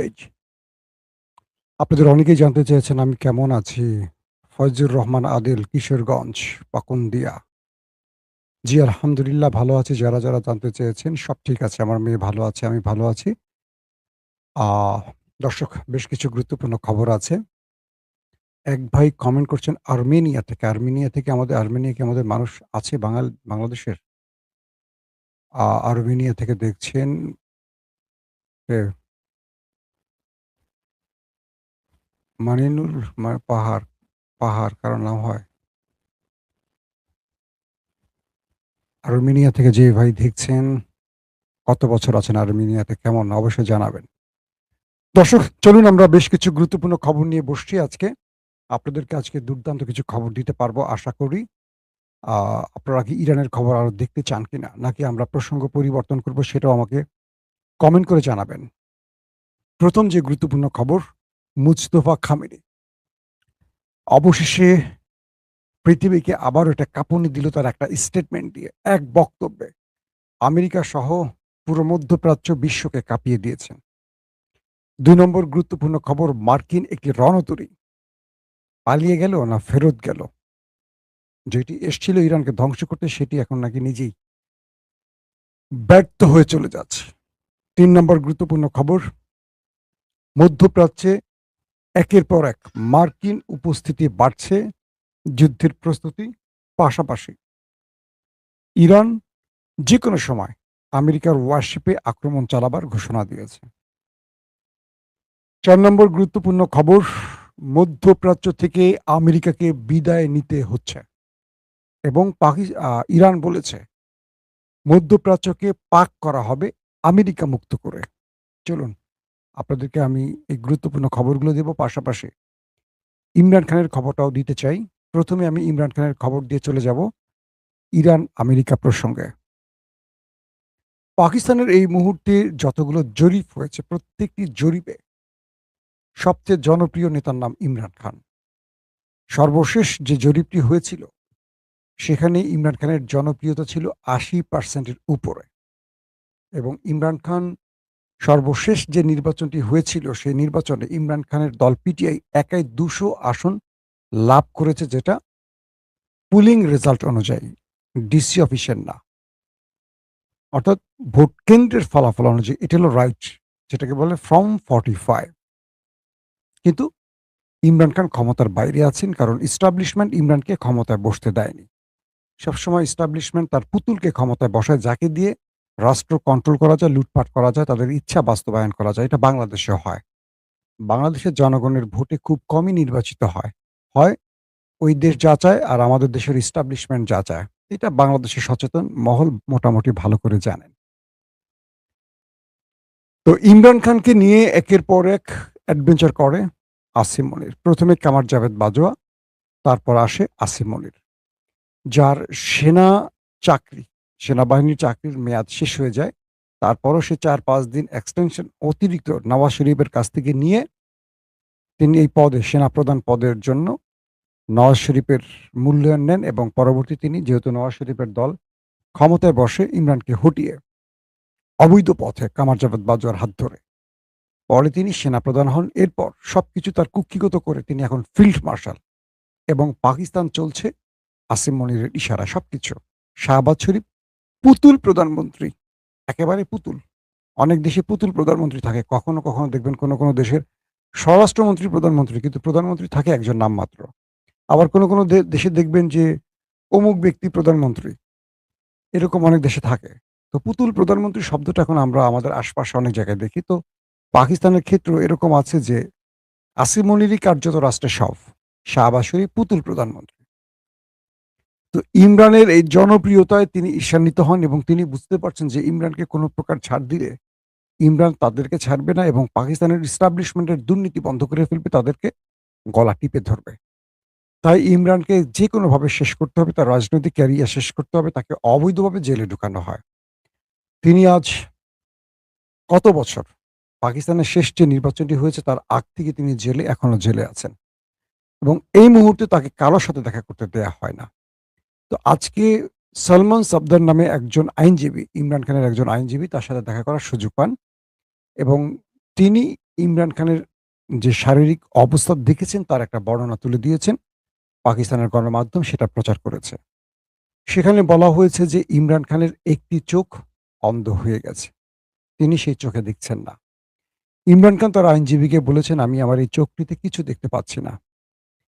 Page. আপনাদের অনেকেই জানতে চেয়েছেন আমি কেমন আছি? ফয়জুর রহমান আদিল, কিশোরগঞ্জ, পাকুন্দিয়া। জি, আলহামদুলিল্লাহ ভালো আছি। যারা জানতে চেয়েছেন সব ঠিক আছে। আমার মেয়ে ভালো আছে, আমি ভালো আছি। আ দর্শক, বেশ কিছু গুরুত্বপূর্ণ খবর আছে। এক ভাই কমেন্ট করছেন আর্মেনিয়া থেকে। আর্মেনিয়া কি আমাদের মানুষ আছে বাংলাদেশের? আর্মেনিয়া থেকে দেখছেন এ মানিনুর পাহাড় কারো নাম হয়? আর্মেনিয়া থেকে যে ভাই দেখছেন, কত বছর আছেন আর্মেনিয়াতে? কেমন? অবশ্যই জানাবেন। দর্শক, চলুন আমরা বেশ কিছু গুরুত্বপূর্ণ খবর নিয়ে বসছি আজকে। আপনাদেরকে আজকে দুর্দান্ত কিছু খবর দিতে পারবো আশা করি। আ আপনারা কি ইরানের খবর আরো দেখতে চান কিনা? নাকি আমরা প্রসঙ্গ পরিবর্তন করব সেটাও আমাকে কমেন্ট করে জানাবেন। ১ম যে গুরুত্বপূর্ণ খবর, মুজতফা খামেনি অবশেষে পৃথিবীকে আবারও একটা কাঁপুনি দিল তার একটা স্টেটমেন্ট দিয়ে। এক বক্তব্যে আমেরিকা সহ পুরো মধ্যপ্রাচ্য বিশ্বকে কাঁপিয়ে দিয়েছেন। ২ নম্বর গুরুত্বপূর্ণ খবর, মার্কিন একটি রণতরী পালিয়ে গেল না ফেরত গেল? যেটি এসছিল ইরানকে ধ্বংস করতে সেটি এখন নাকি নিজেই ব্যর্থ হয়ে চলে যাচ্ছে। ৩ নম্বর গুরুত্বপূর্ণ খবর, মধ্যপ্রাচ্যে একের পর এক মার্কিন উপস্থিতি বাড়ছে, যুদ্ধের প্রস্তুতি পাশাপাশি ইরান যেকোনো সময় আমেরিকার ওয়ারশিপে আক্রমণ চালাবার ঘোষণা দিয়েছে। ৪ নম্বর গুরুত্বপূর্ণ খবর, মধ্যপ্রাচ্য থেকে আমেরিকাকে বিদায় নিতে হচ্ছে এবং ইরান বলেছে মধ্যপ্রাচ্যকে পাক করা হবে আমেরিকা মুক্ত করে। চলুন আপনাদেরকে আমি এই গুরুত্বপূর্ণ খবরগুলো দেব, পাশাপাশি ইমরান খানের খবরটাও দিতে চাই। ১ম এ আমি ইমরান খানের খবর দিয়ে চলে যাব ইরান আমেরিকা প্রসঙ্গে। পাকিস্তানের এই মুহূর্তে যতগুলো জরিপ হয়েছে প্রত্যেকটি জরিপে সবচেয়ে জনপ্রিয় নেতার নাম ইমরান খান। সর্বশেষ যে জরিপটি হয়েছিল সেখানে ইমরান খানের জনপ্রিয়তা ছিল ৮০% এর উপরে এবং ইমরান খান সর্বশেষ যে নির্বাচনটি হয়েছিল সেই নির্বাচনে ইমরান খানের দল পিটিআই একাই ২০০ আসন লাভ করেছে, যেটা পুলিং রেজাল্ট অনুযায়ী, ডিসি অফিসের না। অর্থাৎ ভোট কেন্দ্রের ফলাফল অনুযায়ী এটা হলো রাইট, যেটাকে বলে ফ্রম 45। কিন্তু ইমরান খান ক্ষমতার বাইরে আছেন কারণ এস্টাবলিশমেন্ট ইমরানকে ক্ষমতায় বসতে দেয়নি। সবসময় এস্টাবলিশমেন্ট তার পুতুলকে ক্ষমতায় বসায়, যাকে দিয়ে রাষ্ট্র কন্ট্রোল করা যায়, লুটপাট করা যায়, তাদের ইচ্ছা বাস্তবায়ন করা যায়। এটা বাংলাদেশেও হয়। বাংলাদেশের জনগণের ভোটে খুব কমই নির্বাচিত হয়। হয় ওই দেশ যা চায় আর আমাদের দেশের এস্টাবলিশমেন্ট যা চায়। এটা বাংলাদেশের সচেতন মহল মোটামুটি ভালো করে জানেন। তো ইমরান খানকে নিয়ে একের পর এক অ্যাডভেঞ্চার করে আসিম মনির। ১ম এ কামার জাভেদ বাজওয়া, তারপর আসে আসিম মনির। যার সেনা চাকরি, সেনাবাহিনীর চাকরির মেয়াদ শেষ হয়ে যায়। তারপরও সে ৪-৫ দিন এক্সটেনশন অতিরিক্ত নওয়াজ শরীফের কাছ থেকে নিয়ে তিনি এই পদে, সেনাপ্রধান পদের জন্য নওয়াজ শরীফের মূল্যায়ন নেন এবং পরবর্তী তিনি যেহেতু নওয়াজ শরীফের দল ক্ষমতায় বসে ইমরানকে হটিয়ে অবৈধ পথে কামার জাভেদ বাজওয়ার হাত ধরে। পরে তিনি সেনাপ্রধান হন। এরপর সবকিছু তার কুক্ষিগত করে তিনি এখন ফিল্ড মার্শাল এবং পাকিস্তান চলছে আসিম মনিরের ইশারায় সবকিছু। শাহবাজ শরীফ পুতুল প্রধানমন্ত্রী, একেবারে পুতুল। অনেক দেশে পুতুল প্রধানমন্ত্রী থাকে। কখনো দেখবেন কোনো দেশের স্বরাষ্ট্রমন্ত্রী প্রধানমন্ত্রী, কিন্তু প্রধানমন্ত্রী থাকে একজন নামমাত্র। আবার কোনো দেশে দেখবেন যে অমুক ব্যক্তি প্রধানমন্ত্রী, এরকম অনেক দেশে থাকে। তো পুতুল প্রধানমন্ত্রী শব্দটা এখন আমরা আমাদের আশপাশে অনেক জায়গায় দেখি। তো পাকিস্তানের ক্ষেত্রেও এরকম আছে যে আসিম মনিরই কার্যত রাষ্ট্রের সব। শাহবাজ শরীফ পুতুল প্রধানমন্ত্রী। তো ইমরানের এই জনপ্রিয়তায় তিনি ঈর্ষান্বিত হন এবং তিনি বুঝতে পারছেন যে ইমরানকে কোনো প্রকার ছাড় দিলে ইমরান তাদেরকে ছাড়বে না এবং পাকিস্তানের এস্টাবলিশমেন্টের দুর্নীতি বন্ধ করে ফেলবে, তাদেরকে গলা টিপে ধরবে। তাই ইমরানকে যেকোনোভাবে শেষ করতে হবে, তার রাজনৈতিক ক্যারিয়ার শেষ করতে হবে, তাকে অবৈধভাবে জেলে ঢুকানো হয়। তিনি আজ কত বছর, পাকিস্তানের শেষ যে নির্বাচনটি হয়েছে তার আগ থেকে তিনি এখনো জেলে আছেন এবং এই মুহূর্তে তাকে কারো সাথে দেখা করতে দেয়া হয় না। তো আজকে সলমন সফদর নামে একজন আইনজীবী, ইমরান খানের একজন আইনজীবী, তার সাথে দেখা করার সুযোগ পান এবং তিনি ইমরান খানের যে শারীরিক অবস্থা দেখেছেন তার একটা বর্ণনা তুলে দিয়েছেন। পাকিস্তানের গণমাধ্যম সেটা প্রচার করেছে। সেখানে বলা হয়েছে যে ইমরান খানের একটি চোখ অন্ধ হয়ে গেছে। তিনি সেই চোখে দেখছেন না। ইমরান খান তার আইনজীবীকে বলেছেন, "আমি আমার এই চোখটিতে কিছু দেখতে পাচ্ছি না।"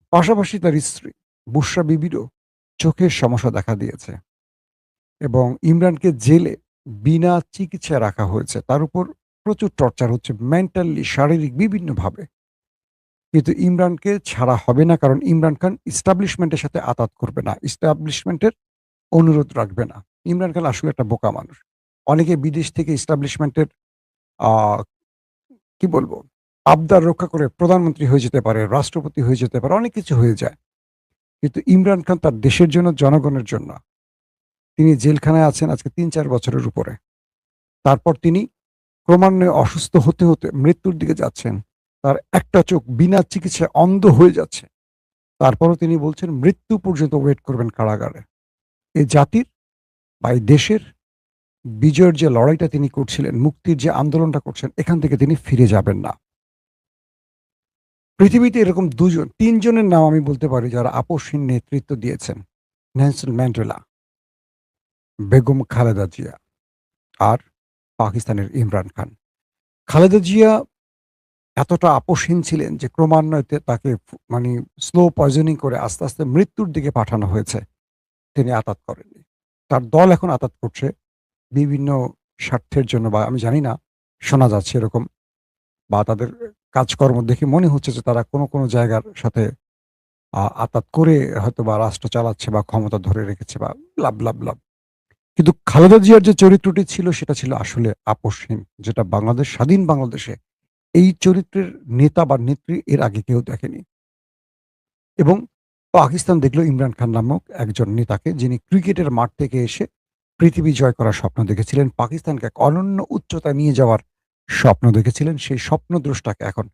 পাশাপাশি তার স্ত্রী বুশরা বিবিরও চোখের সমস্যা দেখা দিয়েছে এবং ইমরানকে জেলে বিনা চিকিৎসায় রাখা হয়েছে। তার উপর প্রচুর টর্চার হচ্ছে মেন্টালি, শারীরিক বিভিন্নভাবে। কিন্তু ইমরানকে ছাড়া হবে না, কারণ ইমরান খান এস্টাবলিশমেন্টের সাথে আতাত করবে না। এস্টাবলিশমেন্টের অনুরোধ রাখবে না। ইমরান খান আসলে একটা বোকা মানুষ। অনেকে বিদেশ থেকে এস্টাবলিশমেন্টের আ কি বলবো? আবদার রক্ষা করে প্রধানমন্ত্রী হয়ে যেতে পারে, রাষ্ট্রপতি হয়ে যেতে পারে, অনেক কিছু হয়ে যায়। কিন্তু ইমরান খান তার দেশের জন্য, জনগণের জন্য তিনি জেলখানায় আছেন আজকে ৩-৪ বছরের উপরে। তারপর তিনি ক্রমান্বয়ে অসুস্থ হতে, হতে মৃত্যুর দিকে যাচ্ছেন। তার একটা চোখ বিনা চিকিৎসায় অন্ধ হয়ে যাচ্ছে। তারপরও তিনি বলছেন মৃত্যু পর্যন্ত ওয়েট করবেন কারাগারে। এই জাতির বা এই দেশের বিজয়ের যে লড়াইটা তিনি করছিলেন, মুক্তির যে আন্দোলনটা করছেন, এখান থেকে তিনি ফিরে যাবেন না। পৃথিবীতে এরকম ২ জন, ৩ জনের নাম আমি বলতে পারি যারা আপসহীন নেতৃত্ব দিয়েছেন। নেলসন ম্যান্ডেলা, বেগম খালেদা জিয়া আর পাকিস্তানের ইমরান খান। খালেদা জিয়া এতটা আপসহীন ছিলেন যে ক্রমান্বয়ে তাকে মানে স্লো পয়জনিং করে আস্তে, আস্তে মৃত্যুর দিকে পাঠানো হয়েছে। তিনি আতাত করেননি। তার দল এখন আতাত করছে বিভিন্ন স্বার্থের জন্য, বা আমি জানি না, শোনা যাচ্ছে এরকম, বা তাদের কাজকর্ম দেখে মনে হচ্ছে যে তারা কোনো জায়গার সাথে আতাত করে হয়তোবা রাষ্ট্র চালাচ্ছে বা ক্ষমতা ধরে রেখেছে বা ব্লা, ব্লা, ব্লা। কিন্তু খালেদা জিয়ার যে চরিত্রটি ছিল সেটা ছিল আসলে আপসহীন। যেটা স্বাধীন বাংলাদেশে এই চরিত্রের নেতা বা নেত্রী এর আগে কেউ দেখেনি। এবং পাকিস্তান দেখল ইমরান খান নামক একজন নেতাকে, যিনি ক্রিকেটের মাঠ থেকে এসে পৃথিবী জয় করার স্বপ্ন দেখেছিলেন। পাকিস্তানকে এক অনন্য উচ্চতায় নিয়ে যাওয়ার স্বপ্ন দেখেছিলেন। সেই স্বপ্নদ্রষ্টাকে এখন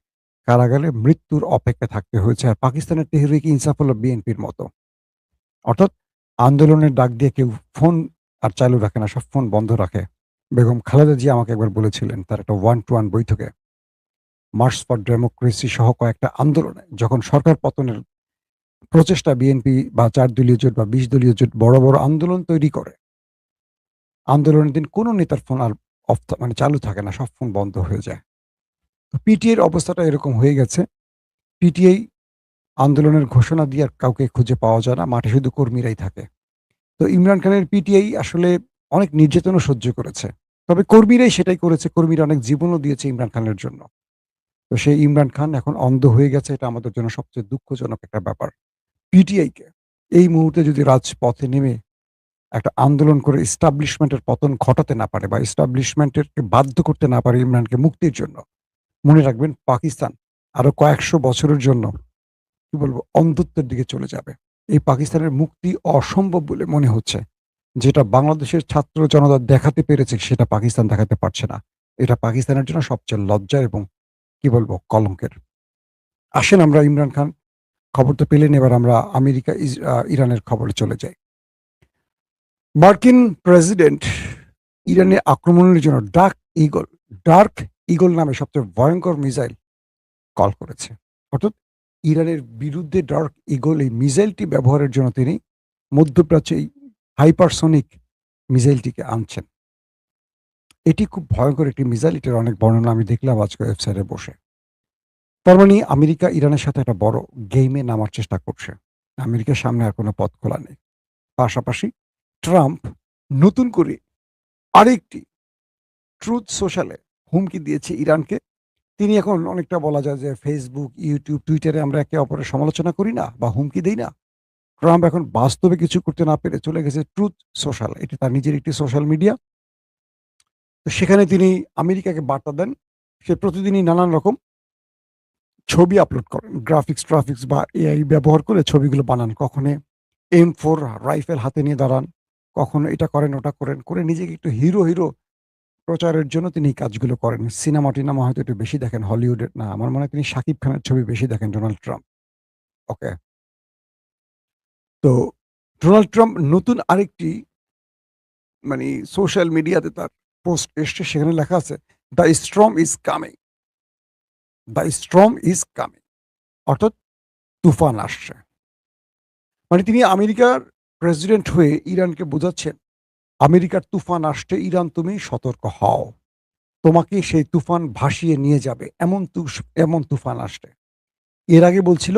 কারাগারে মৃত্যুর অপেক্ষায় থাকতে হয়েছে। আর পাকিস্তানের তেহরিক ইনসাফ হলো বিএনপির মতো। অর্থাৎ আন্দোলনের ডাক দিয়ে কেউ ফোন আর চালু রাখে না, সব ফোন বন্ধ রাখে। বেগম খালেদা জিয়া আমাকে একবার বলেছিলেন তার একটা ওয়ান টু ওয়ান বৈঠকে, মার্চ ফর ডেমোক্রেসি সহ কয়েকটা আন্দোলনে যখন সরকার পতনের প্রচেষ্টা বিএনপি বা ৪ দলীয় জোট বা ২০ দলীয় জোট বড়, বড় আন্দোলন তৈরি করে। আন্দোলনের দিন কোনো নেতার ফোন আর মানে চালু থাকে না, সব ফোন বন্ধ হয়ে যায়। তো পিটিআইর অবস্থাটা এরকম হয়ে গেছে। পিটিআই আন্দোলনের ঘোষণা দিয়ে আর কাউকে খুঁজে পাওয়া যায় না। মাঠে শুধু কর্মীরাই থাকে। তো ইমরান খানের পিটিআই আসলে অনেক নির্যাতনও সহ্য করেছে। তবে কর্মীরাই সেটাই করেছে। কর্মীরা অনেক জীবনও দিয়েছে ইমরান খানের জন্য। তো সেই ইমরান খান এখন অন্ধ হয়ে গেছে। এটা আমাদের জন্য সবচেয়ে দুঃখজনক একটা ব্যাপার। পিটিআইকে এই মুহূর্তে যদি রাজপথে নেমে একটা আন্দোলন করে এস্টাবলিশমেন্টের পতন ঘটাতে না পারে বা এস্টাবলিশমেন্টেরকে বাধ্য করতে না পারে ইমরানকে মুক্তির জন্য, মনে রাখবেন পাকিস্তান আরো কয়েকশো বছরের জন্য কি বলবো অন্ধত্বের দিকে চলে যাবে। এই পাকিস্তানের মুক্তি অসম্ভব বলে মনে হচ্ছে। যেটা বাংলাদেশের ছাত্র জনতা দেখাতে পেরেছে সেটা পাকিস্তান দেখাতে পারছে না। এটা পাকিস্তানের জন্য সবচেয়ে লজ্জা এবং কি বলবো কলঙ্কের। আসেন আমরা ইমরান খান খবর তো পেলেন, এবার আমরা আমেরিকা ইরানের খবরে চলে যাই। মার্কিন প্রেসিডেন্ট ইরানে আক্রমণের জন্য ডার্ক ঈগল নামে সবচেয়ে ভয়ংকর মিসাইল কল করেছে। অর্থাৎ ইরানের বিরুদ্ধে ডার্ক ঈগল এই মিসাইলটি ব্যবহারের জন্য তিনি মধ্যপ্রাচ্যে এই হাইপারসনিক মিসাইলটিকে আনছেন। এটি খুব ভয়ংকর একটি মিসাইল। এটার অনেক বর্ণনা আমি দেখলাম আজকে ওয়েবসাইটে বসে। তার মানে আমেরিকা ইরানের সাথে একটা বড় গেইমে নামার চেষ্টা করছে। আমেরিকার সামনে আর কোনো পথ খোলা নেই। পাশাপাশি ট্রাম্প নতুন করে আরেকটি ট্রুথ সোশ্যালে হুমকি দিয়েছে ইরানকে। তিনি এখন অনেকটা বলা যায় যে Facebook, YouTube, Twitter এ আমরা একে অপরের সমালোচনা করি না বা হুমকি দেই না? ট্রাম্প এখন বাস্তবে কিছু করতে না পেরে চলে গেছে ট্রুথ সোশ্যাল। এটি তার নিজের একটি সোশ্যাল মিডিয়া। তো সেখানে তিনি আমেরিকাকে বার্তা দেন। সে প্রতিদিনই নানান রকম ছবি আপলোড করেন। গ্রাফিক্স বা এআই ব্যবহার করে ছবিগুলো বানান। কখনো M4 রাইফেল হাতে নিয়ে দাঁড়ান, কখনো এটা করেন, ওটা করেন, করে নিজেকে একটু হিরো প্রচারের জন্য তিনি এই কাজগুলো করেন। সিনেমা-টিনেমা হয়তো একটু বেশি দেখেন হলিউডের না। আমার মনে হয় তিনি শাকিব খানের ছবি বেশি দেখেন ডোনাল্ড ট্রাম্প। ওকে। তো ডোনাল্ড ট্রাম্প নতুন আরেকটি মানে সোশ্যাল মিডিয়াতে তার পোস্ট এসছে, সেখানে লেখা আছে, "the storm is coming." The storm is coming, অর্থাৎ তুফান আসছে। মানে তিনি আমেরিকার প্রেসিডেন্ট হয়ে ইরানকে বোঝাচ্ছেন, আমেরিকার তুফান আসছে, ইরান তুমি সতর্ক হও। তোমাকে সেই তুফান ভাসিয়ে নিয়ে যাবে। এমন তুফান আসছে। এর আগে বলছিল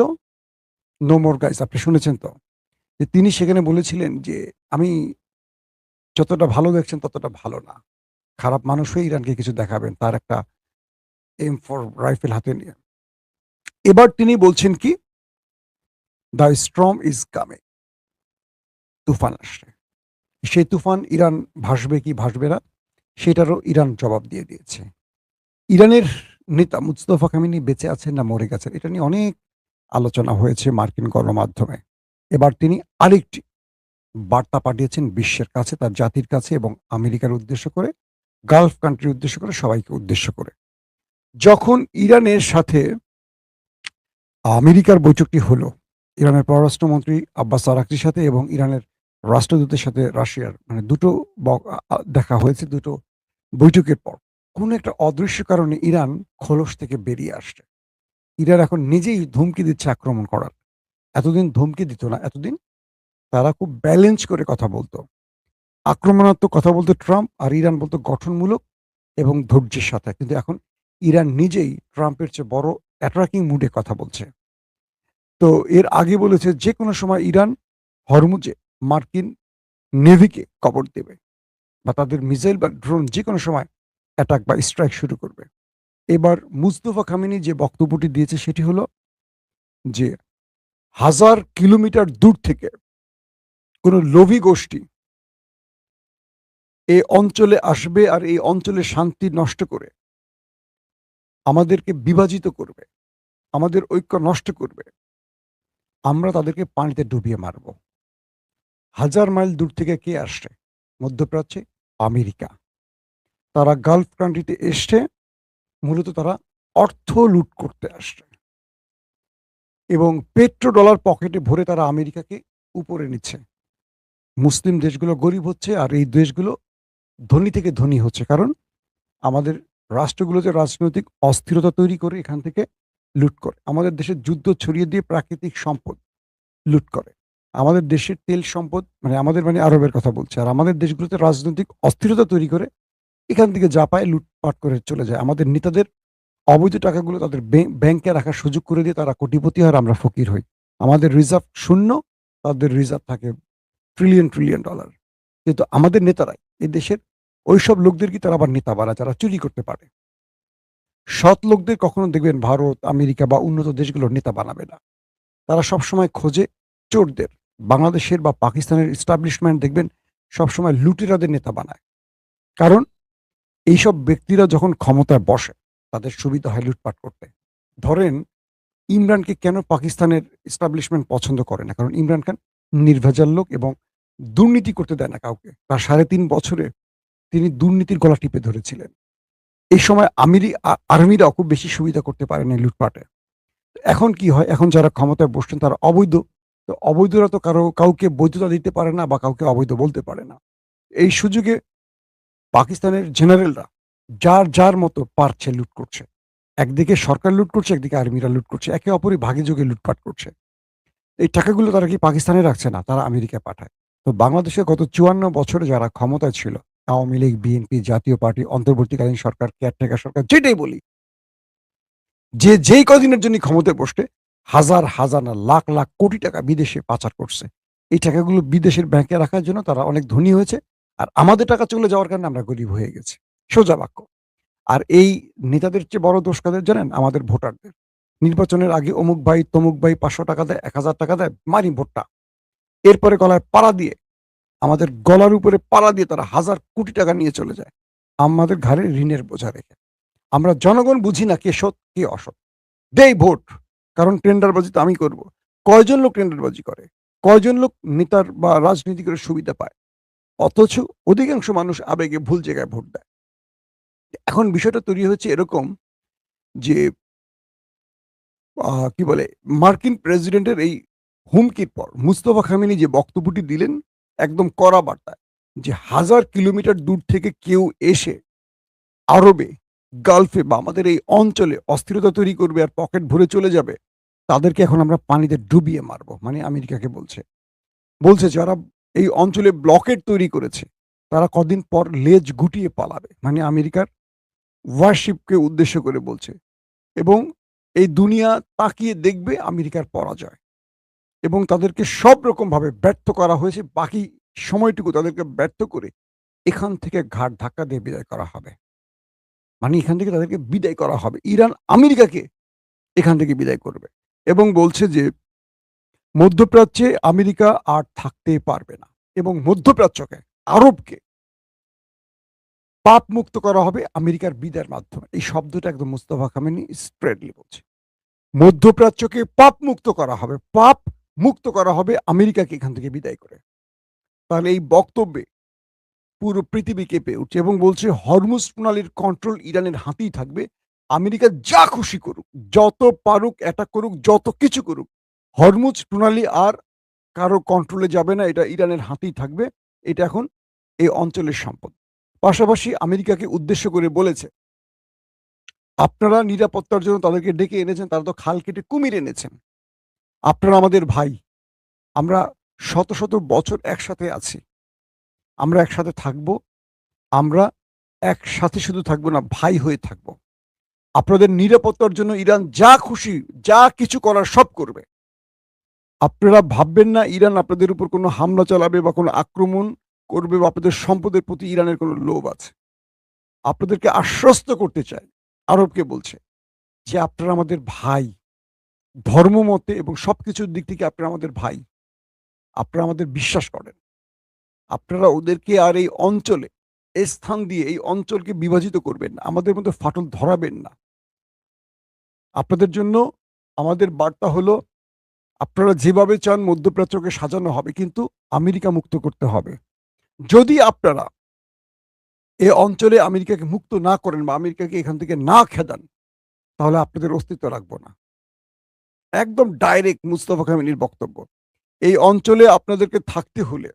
নো মোর গাইস, আপনি শুনেছেন তো? যে তিনি সেখানে বলেছিলেন যে, আমি যতটা ভালো দেখছেন ততটা ভালো না। খারাপ মানুষ হয়ে ইরানকে কিছু দেখাবেন। তার একটা M4 রাইফেল হাতে নিয়ে। এবার তিনি বলছেন কি? The storm is coming. তুফান আসছে। সেই তুফান ইরান ভাসবে কি ভাসবে না, সেটারও ইরান জবাব দিয়ে দিয়েছে। ইরানের নেতা মুস্তফা খামেনি বেঁচে আছেন না মরে গেছেন, এটা নিয়ে অনেক আলোচনা হয়েছে মার্কিন গণমাধ্যমে। এবার তিনি আরেকটি বার্তা পাঠিয়েছেন বিশ্বের কাছে, তার জাতির কাছে এবং আমেরিকার উদ্দেশ্য করে, গালফ কান্ট্রি উদ্দেশ্য করে, সবাইকে উদ্দেশ্য করে। যখন ইরানের সাথে আমেরিকার বৈঠকটি হলো, ইরানের পররাষ্ট্রমন্ত্রী আব্বাস আরাকচির সাথে এবং ইরানের রাষ্ট্রদূতের সাথে রাশিয়ার, মানে দুটো দেখা হয়েছে দুটো বৈঠকের পর। কোন একটা অদৃশ্য কারণে ইরান খোলস থেকে বেরিয়ে আসছে। ইরান এখন নিজেই ধমকি দিচ্ছে আক্রমণ করার। এতদিন ধমকি দিত না, এতদিন তারা খুব ব্যালেন্স করে কথা বলতো। আক্রমণাত্মক কথা বলতো ট্রাম্প, আর ইরান বলতো গঠনমূলক এবং ধৈর্যের সাথে। কিন্তু এখন ইরান নিজেই ট্রাম্পের চেয়ে বড় অ্যাটাকিং মুডে কথা বলছে। তো এর আগে বলেছে যে কোনো সময় ইরান হরমুজে মার্কিন নেভিকে কবর দেবে, বা তাদের মিসাইল বা ড্রোন যে কোনো সময় অ্যাটাক বা স্ট্রাইক শুরু করবে। এবার মুস্তফা খামেনি যে বক্তব্যটি দিয়েছে সেটি হলো যে, 1000 কিলোমিটার দূর থেকে কোনো লোভী গোষ্ঠী এ অঞ্চলে আসবে আর এই অঞ্চলের শান্তি নষ্ট করে আমাদেরকে বিভাজিত করবে, আমাদের ঐক্য নষ্ট করবে। আমরা তাদেরকে পানিতে ডুবিয়ে মারব। 1000 মাইল দূর থেকে কে আসছে? মধ্যপ্রাচ্যে আমেরিকা। তারা গালফ কান্ট্রিতে এসছে, মূলত তারা অর্থ লুট করতে আসছে এবং পেট্রো ডলার পকেটে ভরে তারা আমেরিকাকে উপরে নিচ্ছে। মুসলিম দেশগুলো গরিব হচ্ছে আর এই দেশগুলো ধনী থেকে ধনী হচ্ছে, কারণ আমাদের রাষ্ট্রগুলোতে রাজনৈতিক অস্থিরতা তৈরি করে এখান থেকে লুট করে। আমাদের দেশের যুদ্ধ ছড়িয়ে দিয়ে প্রাকৃতিক সম্পদ লুট করে। আমাদের দেশের তেল সম্পদ, মানে আমাদের, মানে আরবের কথা বলছে, আর আমাদের দেশগুলোতে রাজনৈতিক অস্থিরতা তৈরি করে এখান থেকে যা পায় লুটপাট করে চলে যায়। আমাদের নেতাদের অবৈধ টাকাগুলো তাদের ব্যাংকে রাখার সুযোগ করে দিয়ে তারা কোটিপতি হয় আর আমরা ফকির হই। আমাদের রিজার্ভ শূন্য, তাদের রিজার্ভ থাকে ট্রিলিয়ন ট্রিলিয়ন ডলার। কিন্তু আমাদের নেতারাই এই দেশের ওইসব লোকদেরকে তারা আবার নেতা বানায় যারা চুরি করতে পারে। সৎ লোকদের কখনো দেখবেন ভারত, আমেরিকা বা উন্নত দেশগুলোর নেতা বানাবে না। তারা সবসময় খোঁজে চোরদের। বাংলাদেশের বা পাকিস্তানের এস্টাবলিশমেন্ট দেখবেন সবসময় লুটেরাদের নেতা বানায়। কারণ এইসব ব্যক্তিরা যখন ক্ষমতায় বসে তাদের সুবিধা হয় লুটপাট করতে। ধরেন ইমরানকে কেন পাকিস্তানের এস্টাবলিশমেন্ট পছন্দ করে না? কারণ ইমরান খান নির্ভেজাল লোক এবং দুর্নীতি করতে দেয় না কাউকে। তার ৩.৫ বছরে তিনি দুর্নীতির গলা টিপে ধরেছিলেন। এই সময় আর্মিরাও খুব বেশি সুবিধা করতে পারেনি লুটপাটে। এখন কি হয়? এখন যারা ক্ষমতায় বসছেন তারা অবৈধ। তো অবৈধরা তো কাউকে বৈধতা দিতে পারে না বা কাউকে অবৈধ বলতে পারে না। এই সুযোগে পাকিস্তানের জেনারেলরা যার মতো পারছে লুট করছে। একদিকে সরকার লুট করছে, একদিকে আর্মিরা লুট করছে। একে অপরই ভাগে যোগে লুটপাট করছে। এই টাকাগুলো তারা কি পাকিস্তানে রাখছে না, তারা আমেরিকায় পাঠায়। তো বাংলাদেশে গত ৫৪ বছরে যারা ক্ষমতায় ছিল, আওয়ামী লীগ, বিএনপি, জাতীয় পার্টি, অন্তর্বর্তীকালীন সরকার, কেয়ারটেকার সরকার, যেটাই বলি, যেই কদিনের জন্য ক্ষমতায় বসতে হাজার হাজার না লাখ লাখ কোটি টাকা বিদেশে পাচার করছে। এই টাকাগুলো বিদেশের ব্যাংকে রাখার জন্য তারা অনেক ধনী হয়েছে। আর আমাদের টাকা চলে যাওয়ার কারণে আমরা গরিব হয়ে গেছি। সোজা বাক্য। আর এই নেতাদের চেয়ে বড় দোষ কাদের জানেন? আমাদের ভোটারদের। নির্বাচনের আগে অমুক ভাই, তমুক ভাই ৫০০ টাকা দেয়, ১,০০০ টাকা দেয়, মারি ভোটটা। এরপরে গলায় পাড়া দিয়ে, আমাদের গলার উপরে পাড়া দিয়ে তারা হাজার কোটি টাকা নিয়ে চলে যায়। আমাদের ঘাড়ে ঋণের বোঝা রেখে। আমরা জনগণ বুঝি না কে সৎ, কে অসৎ। দেই ভোট। কারণ টেন্ডারবাজি তো আমি করব। কয়জন লোক টেন্ডারবাজি করে? কয়জন লোক নেতার বা রাজনীতি করে সুবিধা পায়? অথচ অধিকাংশ মানুষ আবেগে ভুল জায়গায় ভোট দেয়। এখন বিষয়টা তৈরি হচ্ছে এরকম যে, কি বলে, মার্কিন প্রেসিডেন্টের এই হুমকির পর মুস্তফা খামেনি যে বক্তব্যটি দিলেন একদম কড়া বার্তায়, যে 1000 কিলোমিটার দূর থেকে কেউ এসে আরবে গালফে বা আমাদের এই অঞ্চলে অস্থিরতা তৈরি করবে আর পকেট ভরে চলে যাবে, তাদেরকে এখন আমরা পানিতে ডুবিয়ে মারবো। মানে আমেরিকাকে বলছে। বলছে যারা এই অঞ্চলে ব্লকেড তৈরি করেছে, তারা কদিন পর লেজ গুটিয়ে পালাবে। মানে আমেরিকার ওয়ারশিপকে উদ্দেশ্য করে বলছে। এবং এই দুনিয়া তাকিয়ে দেখবে আমেরিকার পরাজয়। এবং তাদেরকে সব রকমভাবে ব্যর্থ করা হয়েছে। বাকি সময়টুকু তাদেরকে ব্যর্থ করে এখান থেকে ঘাট ধাক্কা দিয়ে বিদায় করা হবে। মানে এখান থেকে তাদেরকে বিদায় করা হবে। ইরান আমেরিকাকে এখান থেকে বিদায় করবে। এবং বলছে যে মধ্যপ্রাচ্যে আমেরিকা আর থাকতে পারবে না। এবং মধ্যপ্রাচ্যকে, আরবকে পাপ মুক্ত করা হবে আমেরিকার বিদায়ের মাধ্যমে। এই শব্দটা একদম মুস্তাফা খামেনি স্প্রেডলি বলছে। মধ্যপ্রাচ্যকে পাপ মুক্ত করা হবে। পাপ মুক্ত করা হবে আমেরিকাকে এখান থেকে বিদায় করে। তাহলে এই বক্তব্যে পুরো পৃথিবী কেঁপে উঠছে এবং বলছে হরমুজ প্রণালীর কন্ট্রোল ইরানের হাতেই থাকবে। আমেরিকা যা খুশি করুক, যত পারুক অ্যাটাক করুক, যত কিছু করুক, হরমুজ প্রণালী আর কারো কন্ট্রোলে যাবে না। এটা ইরানের হাতেই থাকবে। এটা এখন এই অঞ্চলের সম্পদ। পাশাপাশি আমেরিকাকে উদ্দেশ্য করে বলেছে, আপনারা নিরাপত্তার জন্য তাদেরকে ডেকে এনেছেন, তারা তো খাল কেটে কুমির এনেছেন। আপনারা আমাদের ভাই। আমরা শত শত বছর একসাথে আছি। আমরা একসাথে থাকবো। আমরা একসাথে শুধু থাকবো না, ভাই হয়ে থাকবো। আপনাদের নিরাপত্তার জন্য ইরান যা খুশি, যা কিছু করার সব করবে। আপনারা ভাববেন না ইরান আপনাদের উপর কোনো হামলা চালাবে বা কোনো আক্রমণ করবে বা আপনাদের সম্পদের প্রতি ইরানের কোনো লোভ আছে। আপনাদেরকে আশ্বস্ত করতে চাই, আরবকে বলছে যে আপনারা আমাদের ভাই। ধর্মমতে এবং সবকিছুর দিক থেকে আপনারা আমাদের ভাই। আপনারা আমাদের বিশ্বাস করেন। আপনারা ওদেরকে আর এই অঞ্চলে স্থান দিয়ে এই অঞ্চলকে বিভাজিত করবেন না। আমাদের মধ্যে ফাটল ধরাবেন না। আপনাদের জন্য আমাদের বার্তা হলো, আপনারা যেভাবে চান মধ্যপ্রাচ্যকে সাজানো হবে, কিন্তু আমেরিকা মুক্ত করতে হবে। যদি আপনারা এ অঞ্চলে আমেরিকাকে মুক্ত না করেন বা আমেরিকাকে এখান থেকে না খেদান, তাহলে আপনাদের অস্তিত্ব রাখবো না। একদম ডাইরেক্ট মুস্তাফা খামেনির বক্তব্য। এই অঞ্চলে আপনাদেরকে থাকতে হলে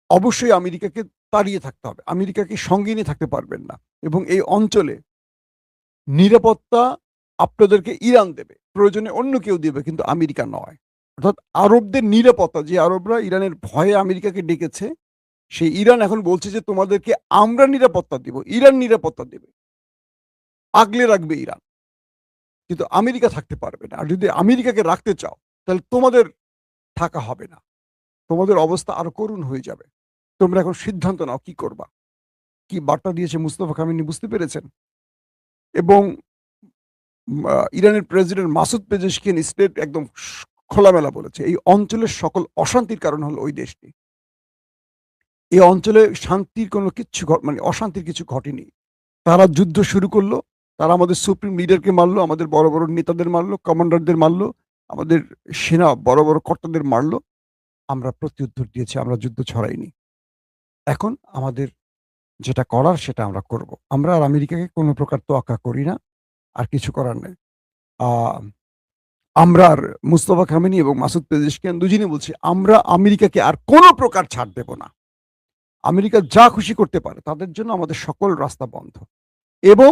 অবশ্যই আমেরিকাকে তাড়িয়ে থাকতে হবে। আমেরিকাকে সঙ্গে নিয়ে থাকতে পারবেন না। এবং এই অঞ্চলে নিরাপত্তা আপনাদেরকে ইরান দেবে। প্রয়োজনে অন্য কেউ দেবে, কিন্তু আমেরিকা নয়। অর্থাৎ আরবদের নিরাপত্তা, যে আরবরা ইরানের ভয়ে আমেরিকাকে ডেকেছে, সেই ইরান এখন বলছে যে তোমাদেরকে আমরা নিরাপত্তা দিব, ইরান নিরাপত্তা দেবে। আগলে রাখবে ইরান। কিন্তু আমেরিকা থাকতে পারবে না। আর যদি আমেরিকাকে রাখতে চাও, তাহলে তোমাদের থাকা হবে না। তোমাদের অবস্থা আরো করুণ হয়ে যাবে। তোমরা এখন সিদ্ধান্ত নাও কি করবা। কি বার্তা দিয়েছে মুস্তাফা খামেনি বুঝতে পেরেছেন? এবং ইরানের প্রেসিডেন্ট মাসুদ পেজেশকিয়ান স্টেট একদম খোলামেলা বলেছে, এই অঞ্চলের সকল অশান্তির কারণ হলো ওই দেশটি। এই অঞ্চলে শান্তির কোনো কিচ্ছু মানে অশান্তির কিছু ঘটেনি। তারা যুদ্ধ শুরু করলো। তারা আমাদের সুপ্রিম লিডারকে মারলো, আমাদের বড় বড় নেতাদের মারলো, কমান্ডারদের মারলো, আমাদের সেনা বড় বড় কর্তাদের মারলো। আমরা প্রত্যুত্তর দিয়েছি, আমরা যুদ্ধ ছড়াইনি। এখন আমাদের যেটা করার সেটা আমরা করব। আমরা আর আমেরিকাকে কোনো প্রকার তোয়াক্কা করি না। আর কিছু করার নেই। আ আমরা আর মুস্তফা খামেনি এবং মাসুদ পেজেশকিয়ান দুজনেই বলছি, আমরা আমেরিকাকে আর কোনো প্রকার ছাড় দেব না। আমেরিকা যা খুশি করতে পারে, তাদের জন্য আমাদের সকল রাস্তা বন্ধ। এবং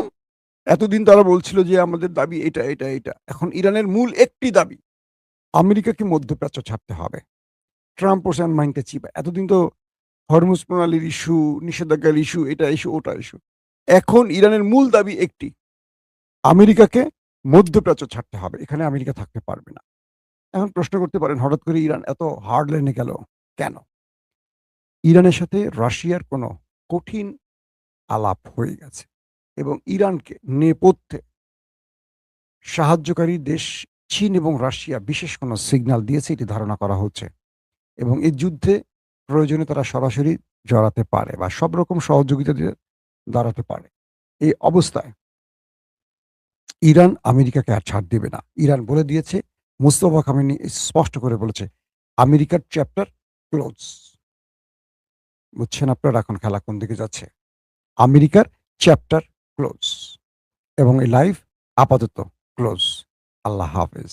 এতদিন তারা বলছিল যে আমাদের দাবি এটা, এটা, এটা। এখন ইরানের মূল একটি দাবি, আমেরিকাকে মধ্যপ্রাচ্য ছাড়তে হবে। ট্রাম্প ওসান মাইনটা চিবা। এতদিন তো হরমুজ প্রণালীর ইস্যু, নিষেধাজ্ঞার ইস্যু, এটা ইস্যু, ওটা ইস্যু। এখন ইরানের মূল দাবি একটি, আমেরিকাকে মধ্যপ্রাচ্য ছাড়তে হবে। এখানে আমেরিকা থাকতে পারবে না। এখন প্রশ্ন করতে পারেন হঠাৎ করে ইরান এত হার্ড লাইনে গেল কেন? ইরানের সাথে রাশিয়ার কোনো কঠিন আলাপ হয়ে গেছে এবং ইরানকে নেপথ্যে সাহায্যকারী দেশ চীন এবং রাশিয়া বিশেষ কোনো সিগন্যাল দিয়েছে, এটি ধারণা করা হচ্ছে। এবং এই যুদ্ধে প্রয়োজনে তারা সরাসরি জড়াতে পারে বা সব রকম সহযোগিতা দিয়ে দাঁড়াতে পারে। এই অবস্থায় ইরান আমেরিকাকে আর ছাড় দেবে না। ইরান বলে দিয়েছে, মুস্তফা খামেনি স্পষ্ট করে বলেছে, আমেরিকার চ্যাপ্টার ক্লোজ। বুঝছেন আপনারা এখন খেলা কোন দিকে যাচ্ছে? আমেরিকার চ্যাপ্টার ক্লোজ এবং এই লাইভ আপাতত ক্লোজ। আল্লাহ হাফেজ।